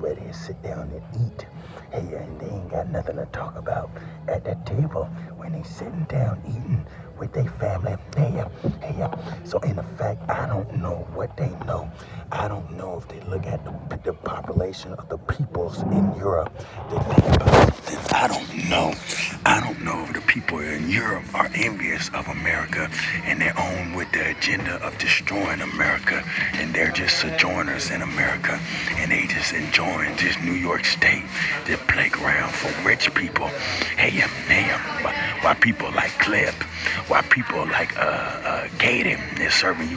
ready to sit down and eat. Hey, and they ain't got nothing to talk about at that table when they sitting down eating with their family. So in effect, I don't know what they know. I don't know if they look at the population of the peoples in Europe. They think about something. I don't know. I don't know if the people in Europe are envious of America and they're on with the agenda of destroying America, and they're just sojourners in America, and they just enjoying this New York State, the playground for rich people. Why people like Clip, why people like Gaten is serving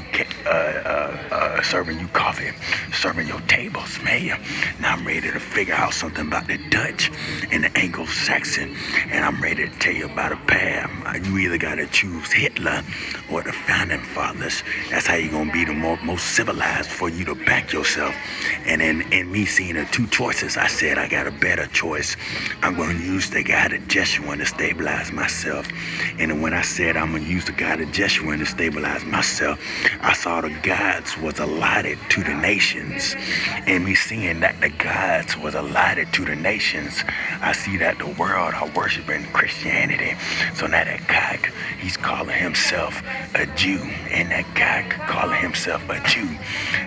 you coffee, serving your tables, man. Now I'm ready to figure out something about the Dutch and the Anglo-Saxon, and I'm ready to tell you about a path. You either gotta choose Hitler or the founding fathers. That's how you're gonna be the most civilized for you to back yourself. And in me seeing the two choices, I said I got a better choice. I'm gonna use the God of Jeshurun to stabilize myself. And when I said I'm gonna use the God of Jeshurun to stabilize myself, I saw the gods was allotted to the nations. And me seeing that the gods was allotted to the nations, I see that the world are worshiping Christianity. So now that God, he's calling himself a Jew, and that God calling himself a Jew,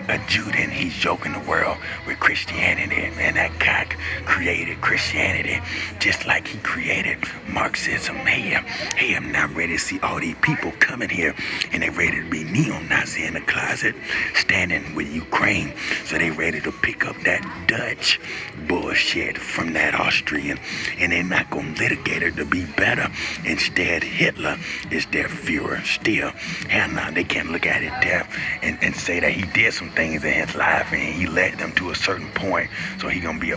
then he's yoking the world with Christianity, and that God created Christianity just like he created Marxism. Hey, I'm not ready to see all these people coming here, and they ready to be neo-Nazi in the closet, standing with Ukraine, so they ready to pick up that Dutch bullshit from that Austrian, and they're not gonna litigate it to be better. Instead, Hitler is their Führer still. Hell no, they can't look at it there and say that he did some things in his life and he led them to a certain point. So he gonna be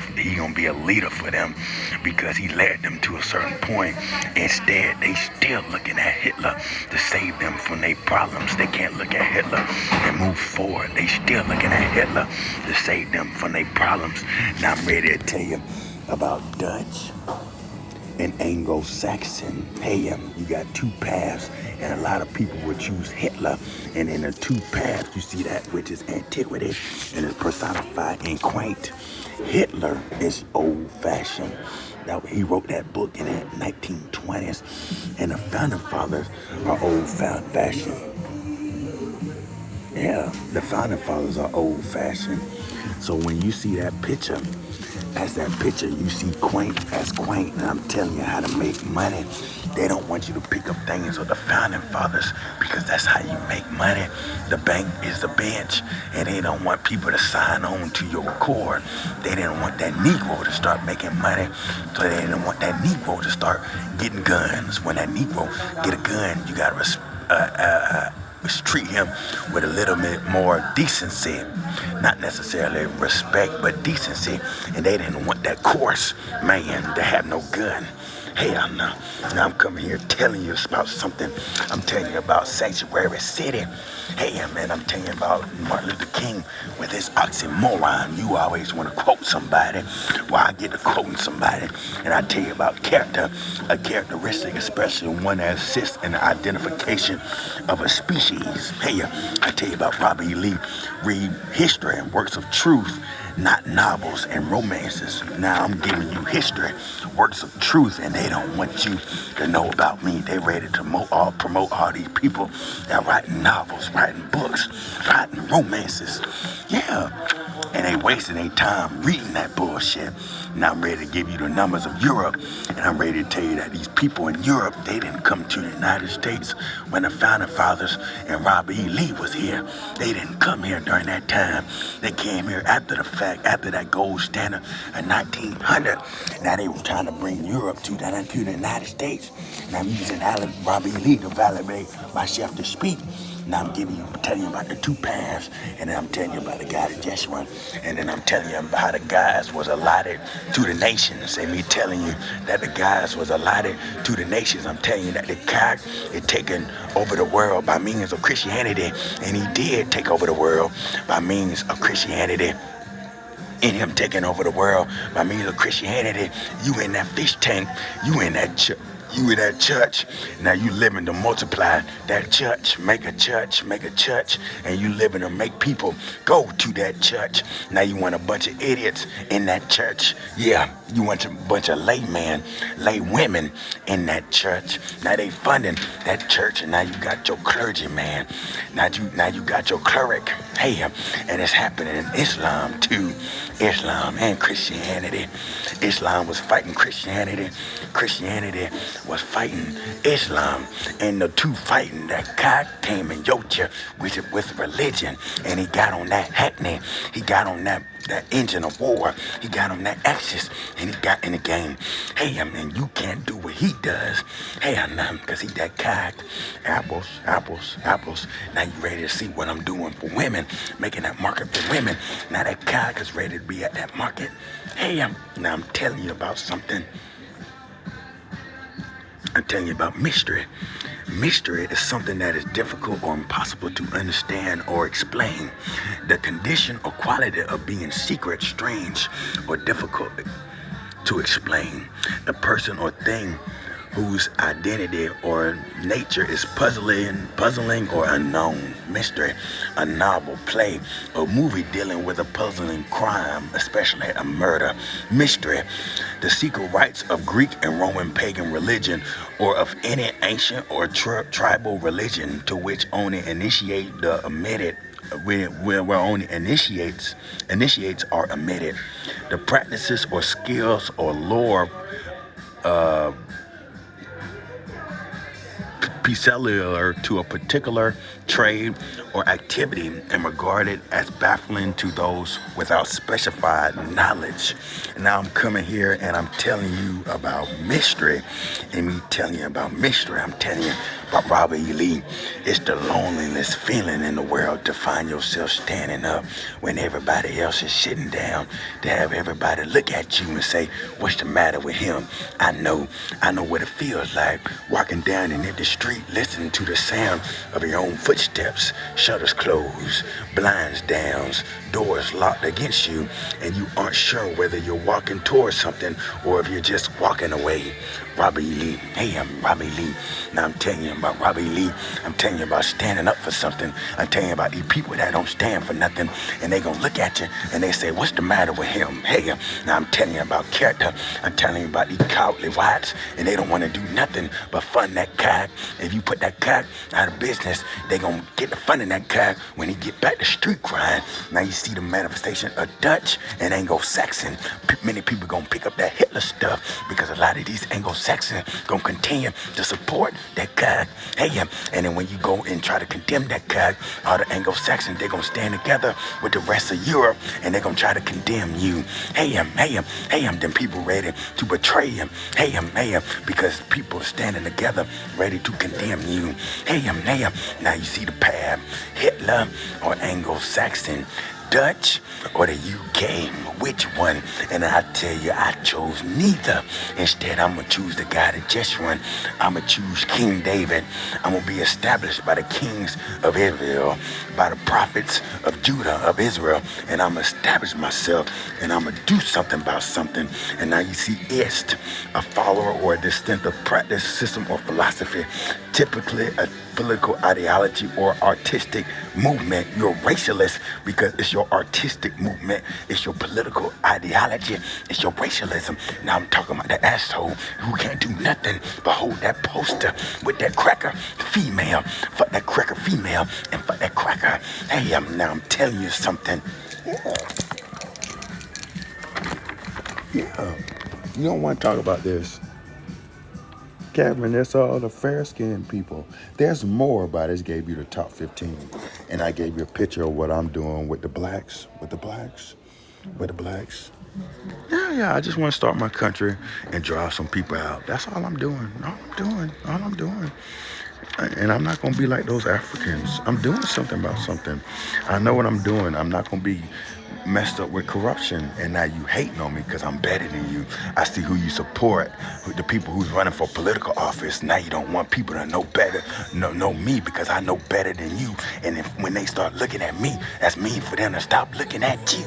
a leader for them because he led them to a certain point. Instead, they still looking at Hitler to save them from their problems. They can't look at Hitler and move forward. They still looking at Hitler to save them from their problems. Now I'm ready to tell you about Dutch and Anglo-Saxon. You got two paths, and a lot of people would choose Hitler. And in the two paths, you see that which is antiquity and is personified in quaint. Hitler is old-fashioned. Now, he wrote that book in the 1920s, and the founding fathers are old-fashioned. Yeah, the founding fathers are old-fashioned. So when you see that picture, as that picture, you see quaint as quaint, and I'm telling you how to make money. They don't want you to pick up things of the founding fathers because that's how you make money. The bank is the bench, and they don't want people to sign on to your accord. They didn't want that Negro to start making money, so they didn't want that Negro to start getting guns. When that Negro get a gun, you gotta treat him with a little bit more decency, not necessarily respect, but decency. And they didn't want that coarse man to have no gun. Hell no. Now I'm coming here telling you about something. I'm telling you about Sanctuary City. Hey, man, I'm telling you about Martin Luther King with his oxymoron. You always want to quote somebody. Well, I get to quoting somebody, and I tell you about character, a characteristic, especially one that assists in the identification of a species. Hey, I tell you about Robert E. Lee. Read history and works of truth, not novels and romances. Now I'm giving you history, works of truth, and they don't want you to know about me. They ready to promote all these people that writing novels, writing books, writing romances. Yeah. And they wasting their time reading that bullshit. Now I'm ready to give you the numbers of Europe, and I'm ready to tell you that these people in Europe, they didn't come to the United States when the founding fathers and Robert E. Lee was here. They didn't come here during that time. They came here after the fact, after that gold standard in 1900. Now they were trying to bring Europe to the United States. And I'm using Robert E. Lee to validate my chef to speak. Now I'm telling you about the two paths, and then I'm telling you about the God of Jeshurun, and then I'm telling you about how the guys was allotted to the nations, and me telling you that the guys was allotted to the nations. I'm telling you that the God is taking over the world by means of Christianity, and he did take over the world by means of Christianity. In him taking over the world by means of Christianity, you in that fish tank, you in that You in that church, now you living to multiply that church, make a church, and you living to make people go to that church. Now you want a bunch of idiots in that church. Yeah, you want a bunch of laymen, lay women in that church. Now they funding that church, and now you got your clergyman. Now you got your cleric. Hey, and it's happening in Islam too. Islam and Christianity. Islam was fighting Christianity. Christianity was fighting Islam. And the two fighting, that God came and yoked you with religion. And he got on that hackney. He got on that engine of war. He got on that axis. And he got in the game. Hey, and you can't do what he does. Hey, because he that cock. Apples, apples, apples. Now you ready to see what I'm doing for women. Making that market for women. Now that cock is ready to be at that market. Hey, now I'm telling you about something. I'm telling you about mystery. Mystery is something that is difficult or impossible to understand or explain. The condition or quality of being secret, strange, or difficult to explain. A person or thing whose identity or nature is puzzling or unknown. Mystery, a novel, play, or movie dealing with a puzzling crime, especially a murder. Mystery, the secret rites of Greek and Roman pagan religion or of any ancient or tribal religion to which only initiate the omitted where only initiates are omitted. The practices or skills or lore peculiar to a particular trade or activity and regarded as baffling to those without specified knowledge. And now I'm coming here and I'm telling you about mystery. And me telling you about mystery, I'm telling you about Robert E. Lee. It's the loneliness feeling in the world to find yourself standing up when everybody else is sitting down, to have everybody look at you and say, what's the matter with him? I know what it feels like walking down an empty street, listening to the sound of your own footsteps, shutters closed, blinds down, doors locked against you, and you aren't sure whether you're walking towards something or if you're just walking away. Robert E. Lee. Hey, I'm Robert E. Lee. Now I'm telling you about Robert E. Lee. I'm telling you about standing up for something. I'm telling you about these people that don't stand for nothing, and they gonna look at you and they say, what's the matter with him? Hey, now I'm telling you about character. I'm telling you about these cowardly whites, and they don't want to do nothing but fund that cock. If you put that cock out of business, they gonna get the funding that cock when he get back to street crime. Now you see the manifestation of Dutch and Anglo-Saxon. Many people gonna pick up that Hitler stuff because a lot of these Anglo-Saxon gonna continue to support that cock. Hey, and then when you go and try to condemn that cock, all the Anglo-Saxons, they're gonna stand together with the rest of Europe and they're gonna try to condemn you. Hey, then people ready to betray him. Hey, because people standing together ready to condemn you. Hey, now you see the path. Hitler or Anglo-Saxon, Dutch or the UK, which one? And I tell you, I chose neither. Instead, I'm gonna choose the guy that just won. I'm gonna choose King David. I'm gonna be established by the kings of Israel, by the prophets of Judah, of Israel, and I'm gonna establish myself, and I'm gonna do something about something. And now you see ist, a follower or a distinctive practice, system, or philosophy, typically a political ideology or artistic movement. You're racialist because it's your artistic movement, it's your political ideology, it's your racialism. Now I'm talking about the asshole who can't do nothing but hold that poster with that cracker female. Fuck that cracker female and fuck that cracker. Hey, now I'm telling you something. Yeah. You don't want to talk about this. Kevin, that's all the fair-skinned people. There's more, but I just gave you the top 15. And I gave you a picture of what I'm doing with the blacks. Yeah, I just want to start my country and drive some people out. That's all I'm doing. All I'm doing. And I'm not going to be like those Africans. I'm doing something about something. I know what I'm doing. I'm not going to be messed up with corruption, and now you hating on me because I'm better than you. I see who you support, the people who's running for political office. Now you don't want people to know better, know me because I know better than you. And when they start looking at me, that's mean for them to stop looking at you.